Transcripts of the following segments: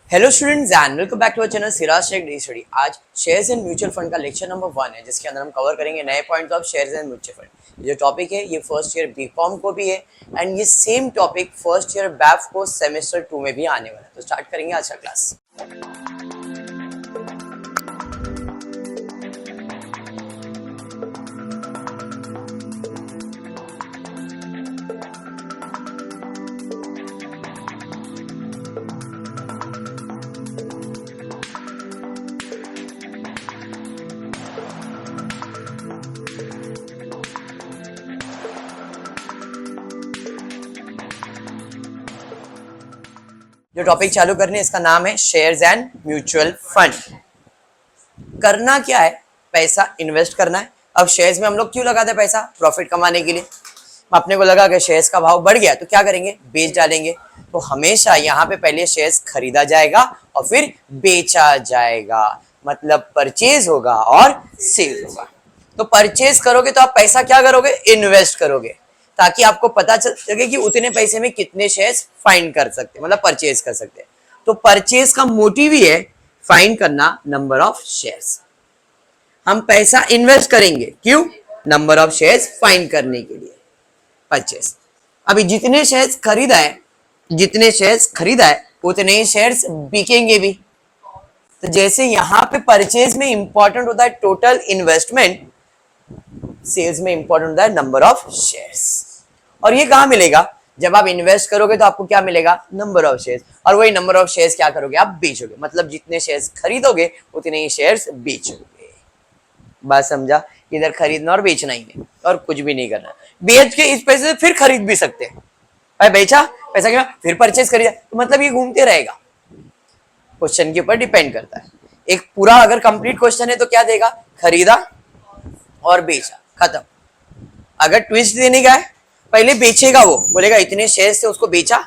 Hello students and welcome back to our channel Siraj tech daily study. आज shares and mutual fund का lecture number 1 है, जिसके अंदर हम कवर करेंगे नए points of shares and mutual fund. ये टॉपिक है, ये फर्स्ट ईयर बीकॉम को भी है एंड ये same topic first year BAIF को सेमेस्टर 2 में भी आने वाला है। तो स्टार्ट करेंगे आज का क्लास। जो टॉपिक चालू करने इसका नाम है शेयर्स एंड म्यूचुअल फंड। करना क्या है, पैसा इन्वेस्ट करना है। अब शेयर्स में हम लोग क्यों लगाते हैं पैसा? प्रॉफिट कमाने के लिए। अपने को लगा कि शेयर्स का भाव बढ़ गया तो क्या करेंगे, बेच डालेंगे। तो हमेशा यहाँ पे पहले शेयर्स खरीदा जाएगा और फिर बेचा जाएगा, मतलब परचेज होगा और सेल होगा। तो परचेज करोगे तो आप पैसा क्या करोगे, इन्वेस्ट करोगे, ताकि आपको पता चल सके कि उतने पैसे में कितने शेयर्स फाइंड कर सकते, मतलब परचेज कर सकते हैं। तो परचेज का मोटिव ही है फाइंड करना नंबर ऑफ शेयर्स। हम पैसा इन्वेस्ट करेंगे क्यों? नंबर ऑफ शेयर्स फाइंड करने के लिए, परचेज। अभी जितने शेयर्स खरीदा है उतने ही शेयर्स बिकेंगे भी। तो जैसे यहाँ पे परचेज में इंपॉर्टेंट होता है टोटल इन्वेस्टमेंट, सेल्स में इंपॉर्टेंट होता है नंबर ऑफ शेयर्स। और ये कहां मिलेगा? जब आप इन्वेस्ट करोगे तो आपको क्या मिलेगा, नंबर ऑफ शेयर्स। और वही नंबर ऑफ शेयर्स क्या करोगे, आप बेचोगे। मतलब जितने शेयर्स खरीदोगे उतने ही शेयर्स बेचोगे। बात समझा? इधर खरीदना और बेचना ही है, और कुछ भी नहीं करना। बेच के इस पैसे से फिर खरीद भी सकते हैं। भाई बेचा पैसा, क्या फिर परचेज खरीदा, तो मतलब ये घूमते रहेगा। क्वेश्चन के ऊपर डिपेंड करता है। एक पूरा अगर कंप्लीट क्वेश्चन है तो क्या देगा, खरीदा और बेचा, खत्म। अगर ट्विस्ट देने का है, पहले बेचेगा, वो बोलेगा इतने शेयर्स से उसको बेचा,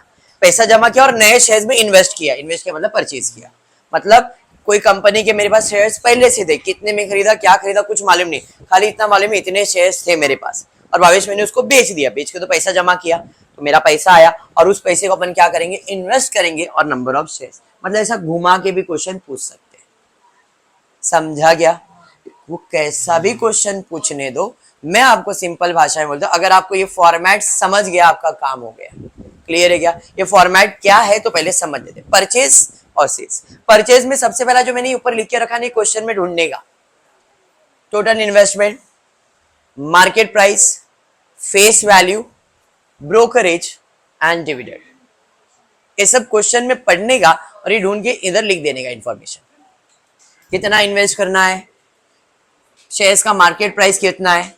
पैसा जमा किया और नए शेयर्स में इन्वेस्ट किया मतलब परचेज किया। मतलब कोई कंपनी के मेरे पास शेयर्स पहले से थे, कितने में खरीदा, क्या खरीदा, कुछ मालूम नहीं, खाली इतना मालूम है इतने शेयर्स थे मेरे पास और भावेश मैंने उसको बेच दिया। बेच के तो पैसा जमा किया, तो मेरा पैसा आया और उस पैसे को अपन क्या करेंगे, इन्वेस्ट करेंगे और नंबर ऑफ शेयर्स। मतलब ऐसा घुमा के भी क्वेश्चन पूछ सकते हैं। समझा गया? वो कैसा भी क्वेश्चन पूछने दो, मैं आपको सिंपल भाषा में बोलता हूँ। अगर आपको ये फॉर्मेट समझ गया, आपका काम हो गया। क्लियर है क्या? ये फॉर्मेट क्या है तो पहले समझ लेते। परचेज और सेल्स। परचेज में सबसे पहला जो मैंने ऊपर लिख के रखा नहीं, क्वेश्चन में ढूंढने का, total investment, market price, face value, brokerage and dividend. ये सब क्वेश्चन में पढ़ने का और ये ढूंढ के इधर लिख देने का इंफॉर्मेशन। कितना इन्वेस्ट करना है, शेयर्स का मार्केट प्राइस कितना है,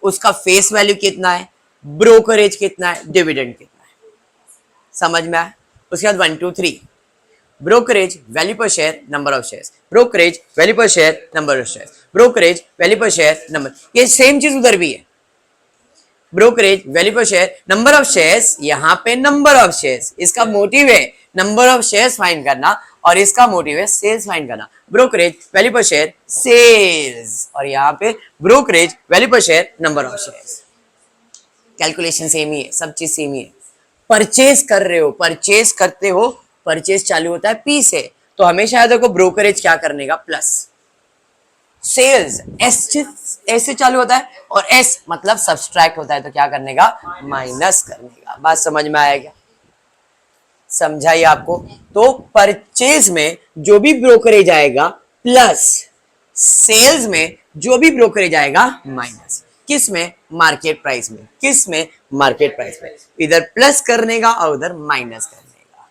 उसका फेस वैल्यू कितना है, ब्रोकरेज कितना है, डिविडेंड कितना है। समझ में आया? उसके बाद 1 2 3, brokerage value per share, number of shares, brokerage value per share, number of shares, brokerage value per share, number. ये सेम चीज उधर भी है। Brokerage value per share, number of shares, यहाँ पे नंबर ऑफ शेयर्स। इसका मोटिव है number of shares find करना और इसका मोटिव है सेल्स फाइंड करना। Brokerage value per share, sales, और यहाँ पे brokerage value per share, number of shares. Calculation same ही है, सब चीज सेम ही है। परचेज कर रहे हो, परचेज करते हो, परचेज चालू होता है पी से, तो हमेशा याद रखो ब्रोकरेज क्या करने का, प्लस। सेल्स एस से चालू होता है और एस मतलब सब्सट्रैक्ट होता है, तो क्या करने का, माइनस करने का। बात समझ में आएगा? समझाइए आपको। तो परचेज में जो भी ब्रोकरेज आएगा प्लस, सेल्स में जो भी ब्रोकरेज आएगा माइनस। किस में? मार्केट प्राइस में। किस में? मार्केट प्राइस में। इधर प्लस करने का और उधर माइनस करने का।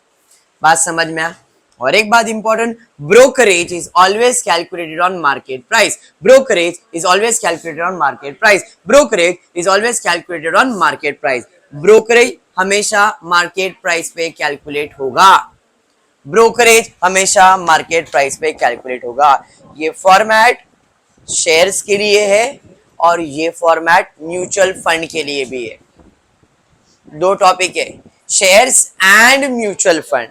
बात समझ में आ? और एक बात important, brokerage is always calculated on market price. Brokerage is always calculated on market price. Brokerage is always calculated on market price. Brokerage हमेशा मार्केट प्राइस पे कैलकुलेट होगा। ब्रोकरेज हमेशा मार्केट प्राइस पे कैलकुलेट होगा। ये फॉर्मेट शेयर्स के लिए है और ये फॉर्मेट म्यूचुअल फंड के लिए भी है। दो टॉपिक है, शेयर्स एंड म्यूचुअल फंड।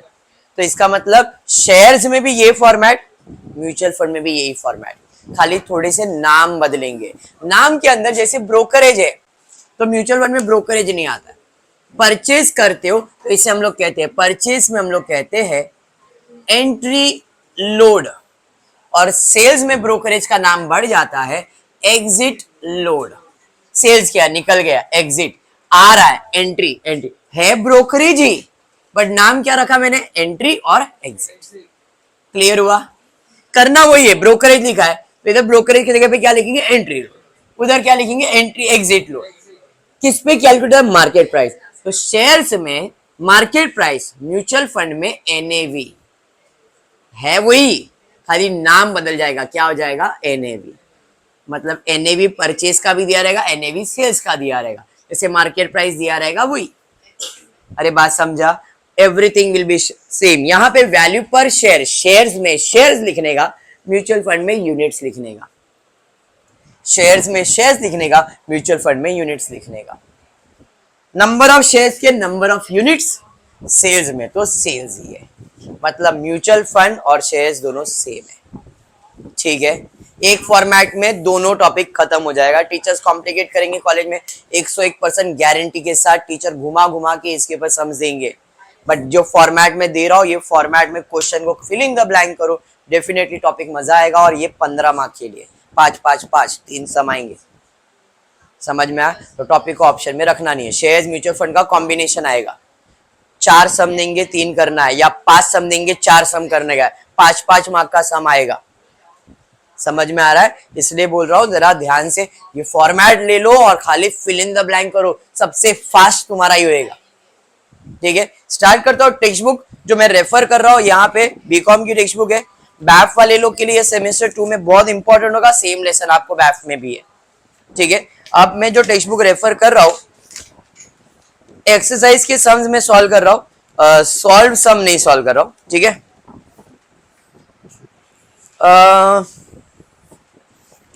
तो इसका मतलब शेयर्स में भी ये फॉर्मेट, म्यूचुअल फंड में भी यही फॉर्मेट, खाली थोड़े से नाम बदलेंगे। नाम के अंदर जैसे ब्रोकरेज है तो म्यूचुअल फंड में ब्रोकरेज नहीं आता। परचेज करते हो तो इसे हम लोग कहते हैं, परचेज में हम लोग कहते हैं एंट्री लोड, और सेल्स में ब्रोकरेज का नाम बढ़ जाता है एग्जिट लोड। सेल्स किया, निकल गया, एग्जिट आ रहा है, एंट्री, एंट्री है ब्रोकरेज ही, बट नाम क्या रखा मैंने, एंट्री और एग्जिट। क्लियर हुआ? करना वही है, ब्रोकरेज लिखा है तो इधर ब्रोकरेज की जगह पे क्या लिखेंगे, एंट्री लोड, उधर क्या लिखेंगे, एंट्री एग्जिट लोड। किस पे कैलकुलेट, मार्केट प्राइस। तो शेयर्स में मार्केट प्राइस, म्यूचुअल फंड में एनएवी है वही, खाली नाम बदल जाएगा, क्या हो जाएगा, एनएवी। मतलब एनएवी परचेज का भी दिया रहेगा, एनएवी सेल्स का दिया रहेगा, जैसे मार्केट प्राइस दिया रहेगा वही। अरे बात समझा? Everything will be same. यहाँ पे वैल्यू पर शेयर, शेयर्स में शेयर्स लिखने का, म्यूचुअल फंड में यूनिट्स लिखने का, शेयर्स में शेयर्स लिखने का, म्यूचुअल फंड में यूनिट्स लिखने का। नंबर ऑफ शेयर्स के नंबर ऑफ यूनिट्स, सेल्स में तो सेल्स ही है, मतलब म्यूचुअल फंड और शेयर्स दोनों सेम है। ठीक है, एक फॉर्मेट में दोनों टॉपिक खत्म हो जाएगा। टीचर्स कॉम्प्लिकेट करेंगे कॉलेज में 101% गारंटी के साथ, टीचर घुमा घुमा के इसके ऊपर समझ देंगे, बट जो फॉर्मेट में दे रहा हूँ, ये फॉर्मेट में क्वेश्चन को फिलिंग द ब्लैंक करो, डेफिनेटली टॉपिक मजा आएगा। और ये 15 मार्क के लिए 5 5 5 3 सम आएंगे, समझ में आया? तो टॉपिक को ऑप्शन में रखना नहीं है। शेयर्स म्यूचुअल फंड का कॉम्बिनेशन आएगा, 4 सम देंगे 3 करना है, या 5 सम देंगे 4 सम करने का है, 5 5 मार्क का सम आएगा। समझ में आ रहा है? इसलिए बोल रहा हूँ जरा ध्यान से ये फॉर्मेट ले लो और खाली फिल इन द ब्लैंक करो, सबसे फास्ट तुम्हारा ही होएगा। ठीक है, स्टार्ट करता हूँ। टेक्स्ट बुक जो मैं रेफर कर रहा हूँ यहाँ पे बीकॉम की टेक्स्ट बुक है, बैफ वाले लोग के लिए सेमेस्टर 2 में बहुत इंपॉर्टेंट होगा, सेम लेसन आपको बैफ में भी है। ठीक है, अब मैं जो टेक्स्ट बुक रेफर कर रहा हूँ, एक्सरसाइज के सम्स में सॉल्व कर रहा हूँ, सॉल्व सम नहीं सॉल्व कर रहा हूँ। ठीक है,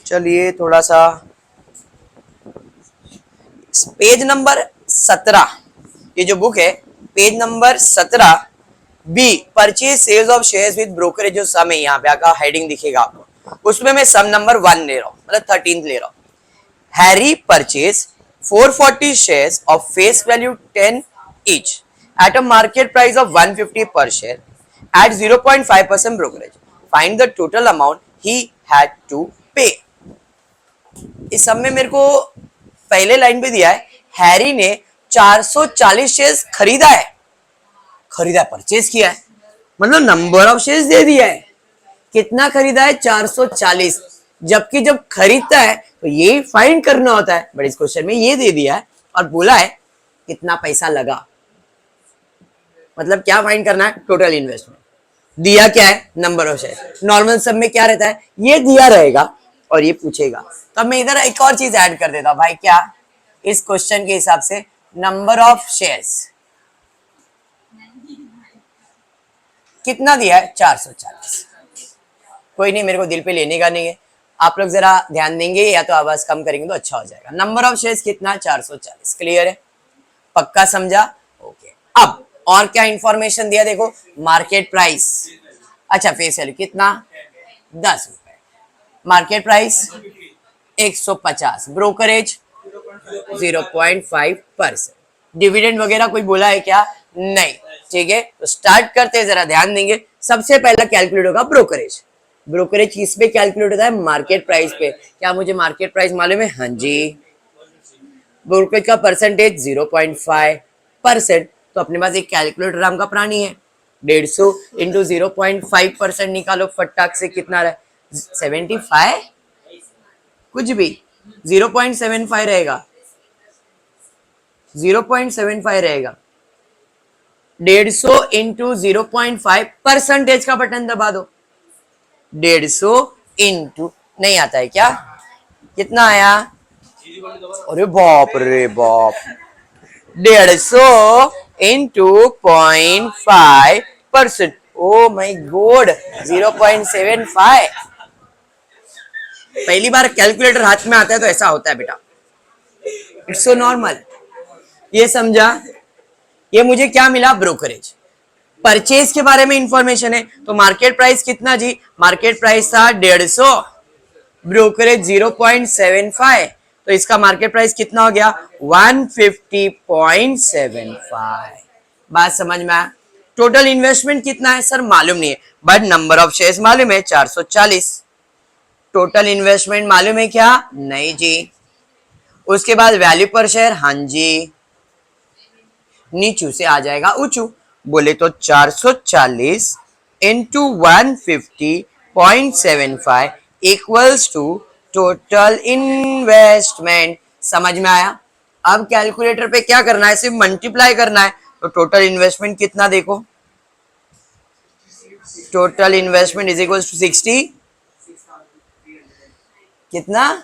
चलिए थोड़ा सा पेज नंबर 17, ये जो बुक है page number 17 B, purchase sales of shares with brokerage, जो सम है यहाँ पे आका हेडिंग दिखेगा आपको, उसमें मैं सम नंबर 1 ले रहा हूँ, मतलब 13 ले रहा हूँ। Harry purchase 440 shares of face value 10 each at a market price of 150 per share at 0.5% brokerage. Find the total amount he had to pay. इस सब में मेरे को पहले लाइन पे दिया है, हैरी ने 440 शेयर्स खरीदा है, परचेज किया है, मतलब नंबर ऑफ शेयर्स दे दिया है, कितना खरीदा है, 440। जबकि जब खरीदता है तो ये फाइंड करना होता है, बट इस क्वेश्चन में ये दे दिया है और बोला है कितना पैसा लगा, मतलब क्या फाइंड करना है, टोटल इन्वेस्टमेंट। दिया क्या है, नंबर ऑफ शेयर। नॉर्मल सब में क्या रहता है, ये दिया रहेगा और ये पूछेगा। तो मैं इधर एक और चीज ऐड कर देता हूं भाई, क्या, इस क्वेश्चन के हिसाब से नंबर ऑफ शेयर्स कितना दिया है, 440। कोई नहीं, मेरे को दिल पे लेने का नहीं है, आप लोग जरा ध्यान देंगे या तो आवाज कम करेंगे तो अच्छा हो जाएगा। नंबर ऑफ शेयर्स कितना, 440। क्लियर है, पक्का समझा? ओके। अब और क्या इंफॉर्मेशन दिया, देखो मार्केट प्राइस, अच्छा फेस वैल्यू कितना, 10 रुपए, मार्केट प्राइस 150, ब्रोकरेज 0.5%, डिविडेंड वगैरह कोई बोला है क्या, नहीं। ठीक है, तो स्टार्ट करते हैं, जरा ध्यान देंगे। सबसे पहला कैलकुलेट होगा ब्रोकरेज। ब्रोकरेज किस पे कैलकुलेट होता है, मार्केट प्राइस पे। क्या मुझे मार्केट प्राइस मालूम है, हाँ जी। ब्रोकरेज का परसेंटेज 0.5%, तो अपने पास एक कैलकुलेटर राम का प्राणी है, 150 इंटू 0.5% निकालो फटाक से, कितना रहा, 75, कुछ भी 0.75 रहेगा, 0.75 रहेगा। 150 इंटू 0.5 परसेंटेज का बटन दबा दो, 150 इंटू, नहीं आता है क्या, कितना आया, अरे बाप रे बाप, 150 इंटू 0.5%, ओ माय गॉड, 0.75। पहली बार कैलकुलेटर हाथ में आता है तो ऐसा होता है बेटा, इट्स सो नॉर्मल। ये समझा? ये मुझे क्या मिला, ब्रोकरेज। परचेज के बारे में इंफॉर्मेशन है, तो मार्केट प्राइस कितना जी, मार्केट प्राइस था 150, ब्रोकरेज 0.75, तो इसका मार्केट प्राइस कितना हो गया, 150.75। बात समझ में आया? टोटल इन्वेस्टमेंट कितना है सर मालूम नहीं है, बट नंबर ऑफ शेयर्स मालूम है 440। टोटल इन्वेस्टमेंट मालूम है क्या? नहीं जी। उसके बाद वैल्यू पर शेयर, हाँ जी, नीचू से आ जाएगा ऊंचू। बोले तो 440 into 150.75 equals to total investment. समझ में आया? अब कैलकुलेटर पे क्या करना है, सिर्फ मल्टीप्लाई करना है। तो टोटल इन्वेस्टमेंट कितना देखो, total investment is equal to 60 कितना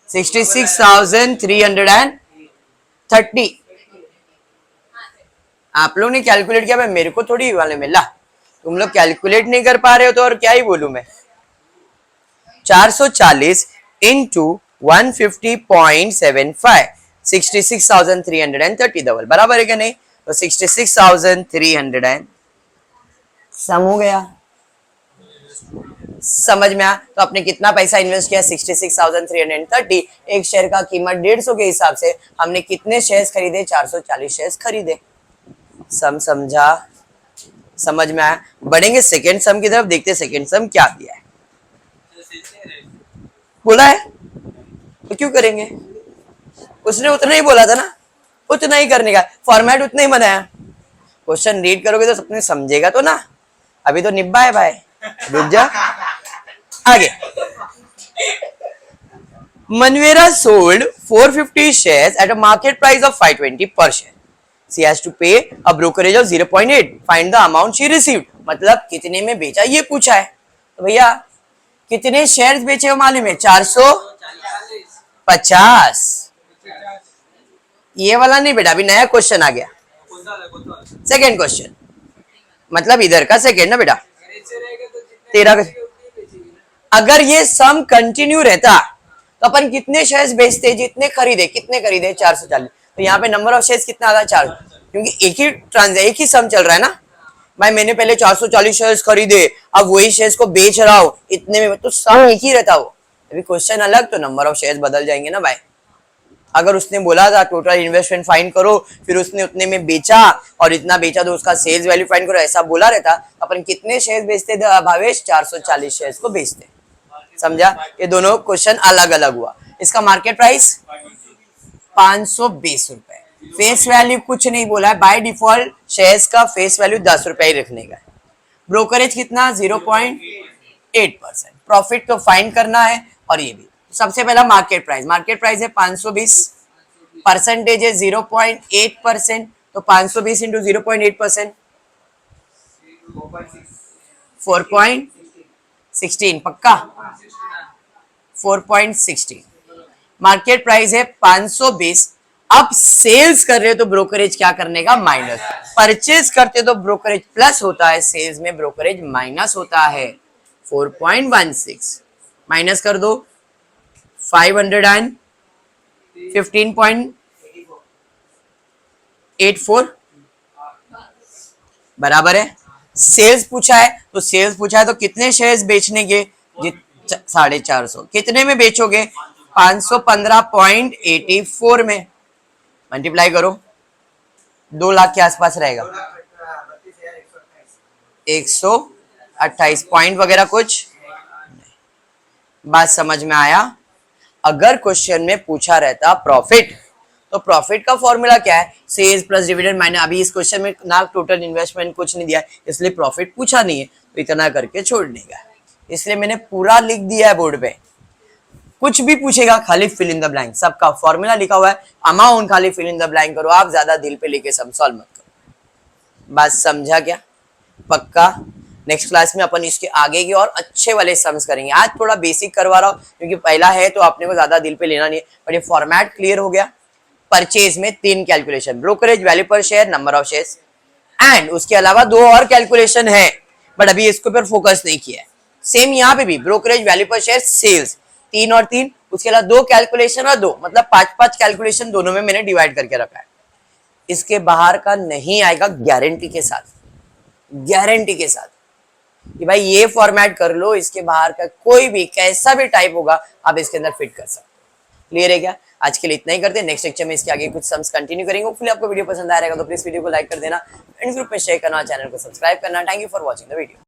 66,330। आप लोग ने कैलकुलेट किया, मेरे को थोड़ी वाले मिला, तुम लोग कैलकुलेट नहीं कर पा रहे हो तो और क्या ही बोलूं मैं। 440 इंटू 150.75 66,330 डबल बराबर है क्या? नहीं तो 66,300 सम हो गया। समझ में आया? तो आपने कितना पैसा इन्वेस्ट किया? 66,330। एक शेयर का कीमत 150 के हिसाब से हमने कितने शेयर्स खरीदे? 440 शेयर्स खरीदे। सम समझा? समझ में आया? बढ़ेंगे सेकेंड सम की तरफ, देखते सेकेंड सम क्या दिया है। बोला है तो क्यों करेंगे, उसने उतना ही बोला था ना, उतना ही करने का फॉर्मेट उतना ही बनाया। क्वेश्चन रीड करोगे तो सबने समझेगा तो ना, अभी तो निब्बा है भाई, रुक जा। आगे, Manvera sold 450 shares at a market price of 520 per share. She has to pay a brokerage of 0.8. Find the amount she received. मतलब कितने में बेचा ये पूछा है। तो भैया कितने शेयर्स बेचे हो मालूम है? 450। ये वाला नहीं बेटा, अभी नया क्वेश्चन आ गया। सेकेंड क्वेश्चन, मतलब इधर का सेकेंड ना बेटा, तेरा का। अगर ये सम कंटिन्यू रहता तो अपन कितने शेयर्स बेचते? जितने खरीदे, कितने खरीदे? 440। तो यहाँ पे नंबर ऑफ शेयर्स कितना आ रहा? 4, क्योंकि एक ही सम चल रहा है ना भाई। मैंने पहले 440 शेयर्स खरीदे, अब वही शेयर्स को बेच रहा हूँ इतने में, तो सम एक ही रहता। वो अभी क्वेश्चन अलग तो नंबर ऑफ शेयर्स बदल जाएंगे ना भाई। अगर उसने बोला था टोटल इन्वेस्टमेंट फाइंड करो, फिर उसने उतने में बेचा और इतना बेचा तो उसका सेल्स वैल्यू फाइंड करो, ऐसा बोला रहता, अपन कितने शेयर्स बेचते थे भावेश? 440 शेयर्स को बेचते। समझा? ये दोनों क्वेश्चन अलग अलग हुआ। इसका मार्केट प्राइस 520 रुपए। फेस वैल्यू कुछ नहीं बोला है, बाय डिफॉल्ट शेयर्स का फेस वैल्यू 10 रुपए ही रखने का है। ब्रोकरेज कितना? 0.8%। प्रॉफिट तो फाइंड करना है, और ये भी सबसे पहला मार्केट प्राइस है 520, परसेंटेज है 0.8%, तो 520 इंटू 0.8% 4.16 पक्का, 4.16। मार्केट प्राइस है 520। अब सेल्स कर रहे हो तो ब्रोकरेज क्या करने का? माइनस। परचेज करते तो ब्रोकरेज प्लस होता है, सेल्स में ब्रोकरेज माइनस होता है। 4.16 माइनस कर दो 515.84 बराबर है। सेल्स पूछा है तो कितने शेयर्स बेचने के? 450। कितने में बेचोगे? 515.84 में। मल्टीप्लाई करो, 2 लाख के आसपास रहेगा। 128 पॉइंट वगैरह कुछ। बात समझ में आया? अगर क्वेश्चन में पूछा रहता प्रॉफिट, तो प्रॉफिट का फॉर्मूला क्या है? Sales plus dividend minus. अभी इस क्वेश्चन में ना टोटल इन्वेस्टमेंट कुछ नहीं दिया है, इसलिए प्रॉफिट पूछा नहीं है, तो इतना करके छोड़ने का, इसलिए मैंने पूरा लिख दिया है बोर्ड पे। कुछ भी पूछेगा खाली फिल इन द ब्लैंक, सबका फॉर्मूला लिखा हुआ है, अमाउंट खाली फिल इन द ब्लैंक करो। आप ज्यादा दिल पे लेके सम सॉल्व मत करो। बात समझा क्या? पक्का? नेक्स्ट क्लास में अपन इसके आगे की और अच्छे वाले सम्स करेंगे। आज थोड़ा बेसिक करवा रहा हूँ क्योंकि पहला है तो आपने को ज्यादा दिल पे लेना नहीं है, पर ये फॉर्मेट क्लियर हो गया। परचेज में 3 calculation, brokerage, value per share, number of shares, and उसके अलावा 2 और कैलकुलेशन है, बट अभी इसके ऊपर फोकस नहीं किया है। सेम यहाँ पे भी brokerage, value per share, sales, 3 और 3, उसके अलावा 2 कैलकुलेशन और 2, मतलब 5-5 कैलकुलेशन दोनों में मैंने डिवाइड करके रखा है। इसके बाहर का नहीं आएगा, गारंटी के साथ, गारंटी के साथ कि भाई ये फॉर्मेट कर लो, इसके बाहर का कोई भी कैसा भी टाइप होगा आप इसके अंदर फिट कर सकते हो। क्लियर है क्या? आज के लिए इतना ही करते हैं, नेक्स्ट लेक्चर में इसके आगे कुछ सम्स कंटिन्यू करेंगे। होपफुली आपको वीडियो पसंद आ रहेगा तो प्लीज वीडियो को लाइक कर देना, फ्रेंड्स ग्रुप में शेयर करना, चैनल को सब्सक्राइब करना। Thank you for watching the video.